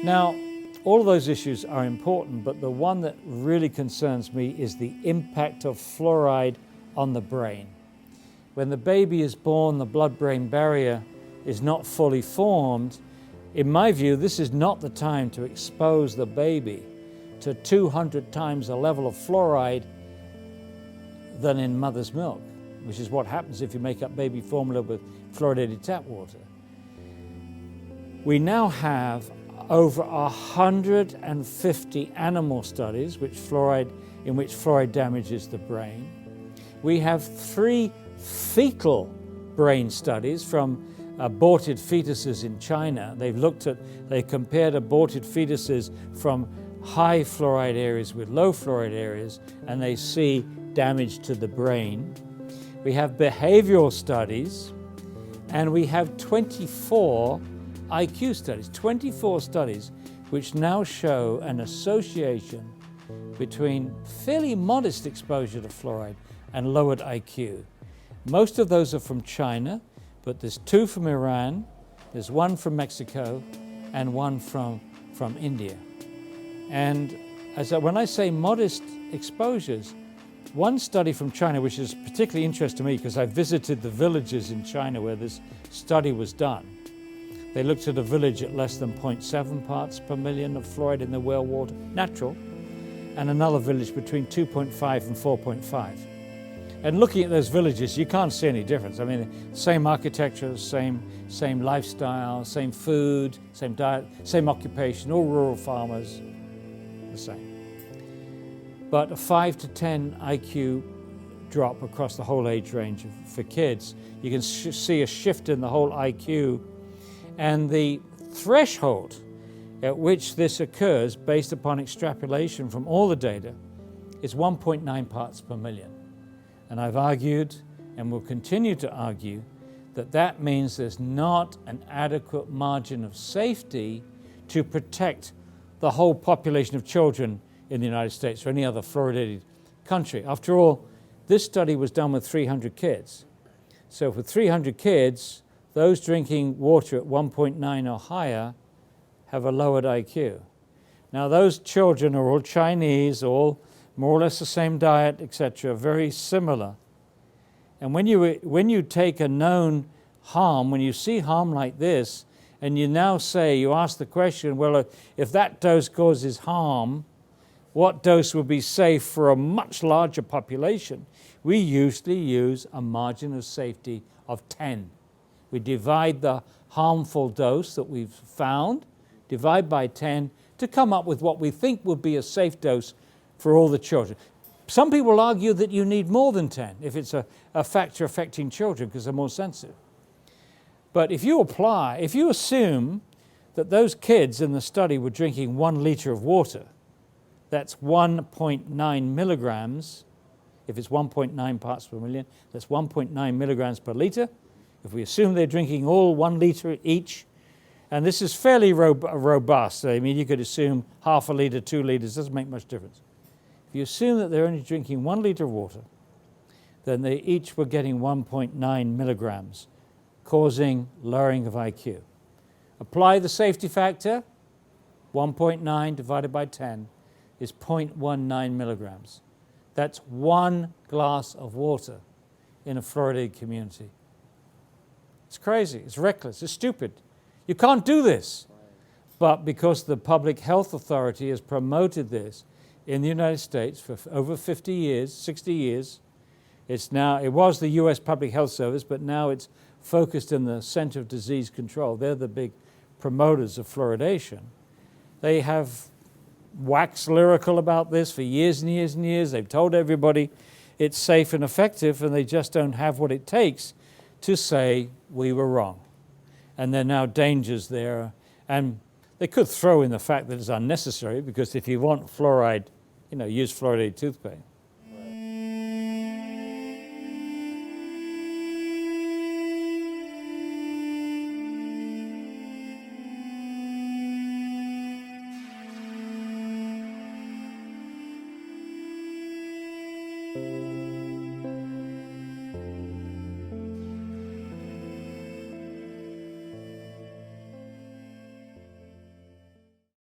Now, all of those issues are important, but the one that really concerns me is the impact of fluoride on the brain. When the baby is born, the blood-brain barrier is not fully formed. In my view, this is not the time to expose the baby to 200 times the level of fluoride than in mother's milk, which is what happens if you make up baby formula with fluoridated tap water. We now have over 150 animal studies in which fluoride damages the brain. We have 3 fetal brain studies from aborted fetuses in China. They compared aborted fetuses from high fluoride areas with low fluoride areas, and they see damage to the brain. We have behavioral studies, and we have 24 IQ studies, 24 studies which now show an association between fairly modest exposure to fluoride and lowered IQ. Most of those are from China, but there's 2 from Iran, there's 1 from Mexico, and 1 from India. And when I say modest exposures, one study from China, which is particularly interesting to me because I visited the villages in China where this study was done. They looked at a village at less than 0.7 parts per million of fluoride in the well water, natural, and another village between 2.5 and 4.5. And looking at those villages, you can't see any difference. I mean, same architecture, same lifestyle, same food, same diet, same occupation, all rural farmers, the same. But a 5 to 10 IQ drop across the whole age range for kids. You can see a shift in the whole IQ, and the threshold at which this occurs based upon extrapolation from all the data is 1.9 parts per million. And I've argued, and will continue to argue, that means there's not an adequate margin of safety to protect the whole population of children in the United States or any other fluoridated country. After all, this study was done with 300 kids. So for 300 kids, those drinking water at 1.9 or higher have a lowered IQ. Now those children are all Chinese, all more or less the same diet, etc., very similar. And when you take a known harm, when you see harm like this, and you ask the question, well, if that dose causes harm, what dose would be safe for a much larger population? We usually use a margin of safety of 10. We divide the harmful dose that we've found, divide by 10 to come up with what we think would be a safe dose for all the children. Some people argue that you need more than 10 if it's a factor affecting children because they're more sensitive. But if you assume that those kids in the study were drinking 1 liter of water, that's 1.9 milligrams. If it's 1.9 parts per million, that's 1.9 milligrams per liter. If we assume they're drinking all 1 liter each, and this is fairly robust. I mean, you could assume half a liter, 2 liters, doesn't make much difference. If you assume that they're only drinking 1 liter of water, then they each were getting 1.9 milligrams, causing lowering of IQ. Apply the safety factor, 1.9 divided by 10 is 0.19 milligrams. That's 1 glass of water in a fluoridated community. It's crazy, it's reckless, it's stupid. You can't do this. But because the Public Health Authority has promoted this in the United States for over 50 years, 60 years, it was the US Public Health Service, but now it's focused in the Center of Disease Control. They're the big promoters of fluoridation. They have waxed lyrical about this for years and years and years. They've told everybody it's safe and effective, and they just don't have what it takes to say we were wrong. And there are now dangers there. And they could throw in the fact that it's unnecessary, because if you want fluoride, use fluoridated toothpaste.